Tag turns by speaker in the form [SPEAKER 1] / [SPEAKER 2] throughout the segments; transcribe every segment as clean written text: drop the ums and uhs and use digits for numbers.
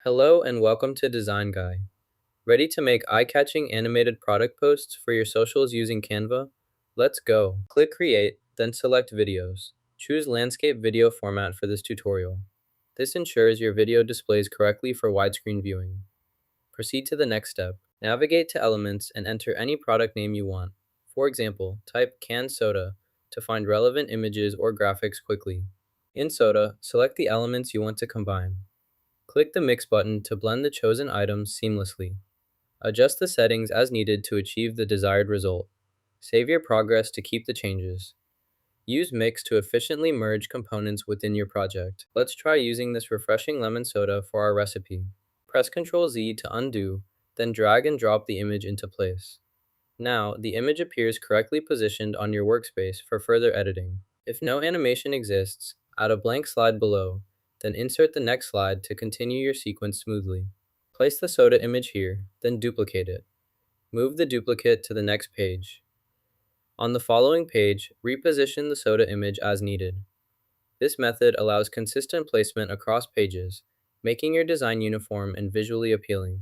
[SPEAKER 1] Hello and welcome to Design Guy. Ready to make eye-catching animated product posts for your socials using Canva? Let's go. Click Create, then select Videos. Choose Landscape Video format for this tutorial. This ensures your video displays correctly for widescreen viewing. Proceed to the next step. Navigate to Elements and enter any product name you want. For example, type canned soda to find relevant images or graphics quickly. In Soda, select the elements you want to combine. Click the Mix button to blend the chosen items seamlessly. Adjust the settings as needed to achieve the desired result. Save your progress to keep the changes. Use Mix to efficiently merge components within your project. Let's try using this refreshing lemon soda for our recipe. Press Ctrl Z to undo, then drag and drop the image into place. Now, the image appears correctly positioned on your workspace for further editing. If no animation exists, add a blank slide below, then insert the next slide to continue your sequence smoothly. Place the soda image here, then duplicate it. Move the duplicate to the next page. On the following page, reposition the soda image as needed. This method allows consistent placement across pages, making your design uniform and visually appealing.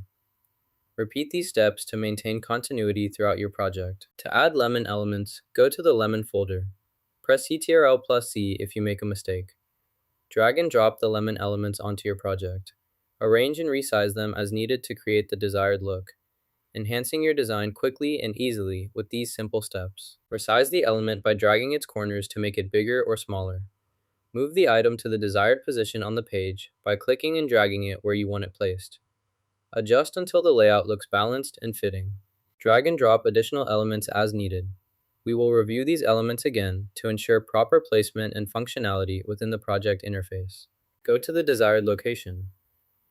[SPEAKER 1] Repeat these steps to maintain continuity throughout your project. To add lemon elements, go to the Lemon folder. Press Ctrl+C if you make a mistake. Drag and drop the lemon elements onto your project. Arrange and resize them as needed to create the desired look, enhancing your design quickly and easily with these simple steps. Resize the element by dragging its corners to make it bigger or smaller. Move the item to the desired position on the page by clicking and dragging it where you want it placed. Adjust until the layout looks balanced and fitting. Drag and drop additional elements as needed. We will review these elements again to ensure proper placement and functionality within the project interface. Go to the desired location.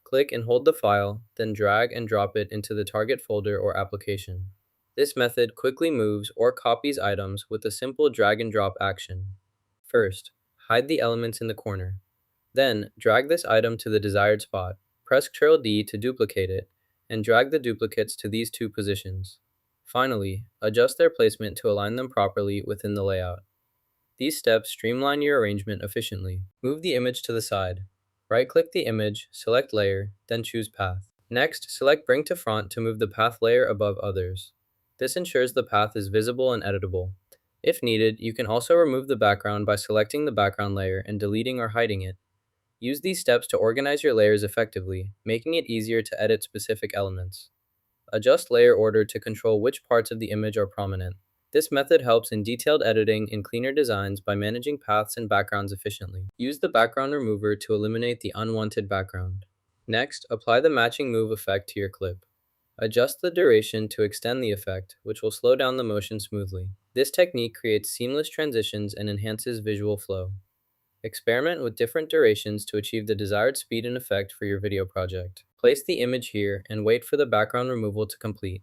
[SPEAKER 1] Click and hold the file, then drag and drop it into the target folder or application. This method quickly moves or copies items with a simple drag and drop action. First, hide the elements in the corner. Then, drag this item to the desired spot. Press Ctrl D to duplicate it, and drag the duplicates to these two positions. Finally, adjust their placement to align them properly within the layout. These steps streamline your arrangement efficiently. Move the image to the side. Right-click the image, select Layer, then choose Path. Next, select Bring to Front to move the path layer above others. This ensures the path is visible and editable. If needed, you can also remove the background by selecting the background layer and deleting or hiding it. Use these steps to organize your layers effectively, making it easier to edit specific elements. Adjust layer order to control which parts of the image are prominent. This method helps in detailed editing and cleaner designs by managing paths and backgrounds efficiently. Use the background remover to eliminate the unwanted background. Next, apply the matching move effect to your clip. Adjust the duration to extend the effect, which will slow down the motion smoothly. This technique creates seamless transitions and enhances visual flow. Experiment with different durations to achieve the desired speed and effect for your video project. Place the image here and wait for the background removal to complete.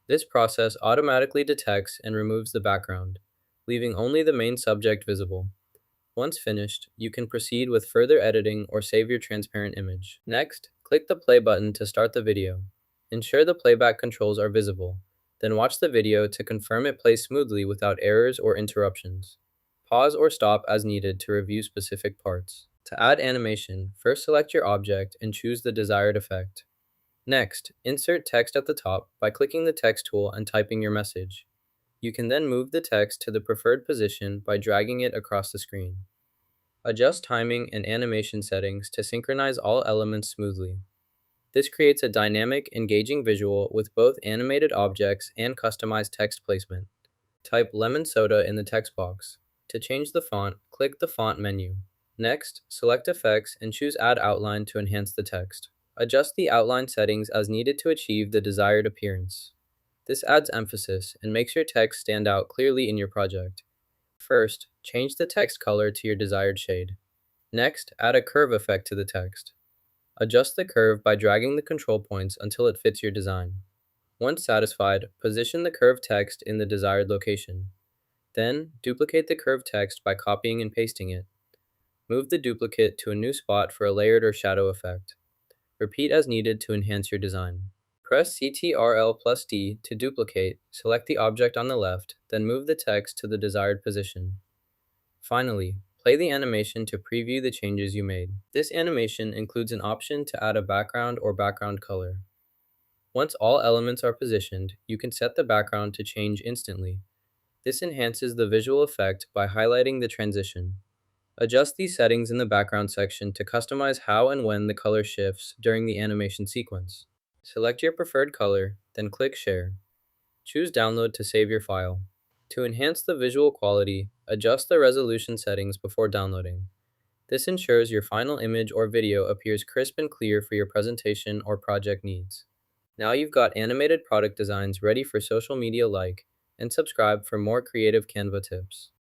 [SPEAKER 1] This process automatically detects and removes the background, leaving only the main subject visible. Once finished, you can proceed with further editing or save your transparent image. Next, click the play button to start the video. Ensure the playback controls are visible. Then watch the video to confirm it plays smoothly without errors or interruptions. Pause or stop as needed to review specific parts. To add animation, first select your object and choose the desired effect. Next, insert text at the top by clicking the text tool and typing your message. You can then move the text to the preferred position by dragging it across the screen. Adjust timing and animation settings to synchronize all elements smoothly. This creates a dynamic, engaging visual with both animated objects and customized text placement. Type lemon soda in the text box. To change the font, click the Font menu. Next, select Effects and choose Add Outline to enhance the text. Adjust the outline settings as needed to achieve the desired appearance. This adds emphasis and makes your text stand out clearly in your project. First, change the text color to your desired shade. Next, add a curve effect to the text. Adjust the curve by dragging the control points until it fits your design. Once satisfied, position the curved text in the desired location. Then, duplicate the curved text by copying and pasting it. Move the duplicate to a new spot for a layered or shadow effect. Repeat as needed to enhance your design. Press Ctrl+D to duplicate, select the object on the left, then move the text to the desired position. Finally, Play the animation to preview the changes you made. This animation includes an option to add a background or background color. Once all elements are positioned, you can set the background to change instantly. This enhances the visual effect by highlighting the transition. Adjust these settings in the background section to customize how and when the color shifts during the animation sequence. Select your preferred color, then click Share. Choose Download to save your file. To enhance the visual quality, adjust the resolution settings before downloading. This ensures your final image or video appears crisp and clear for your presentation or project needs. Now you've got animated product designs ready for social media. Like and subscribe for more creative Canva tips.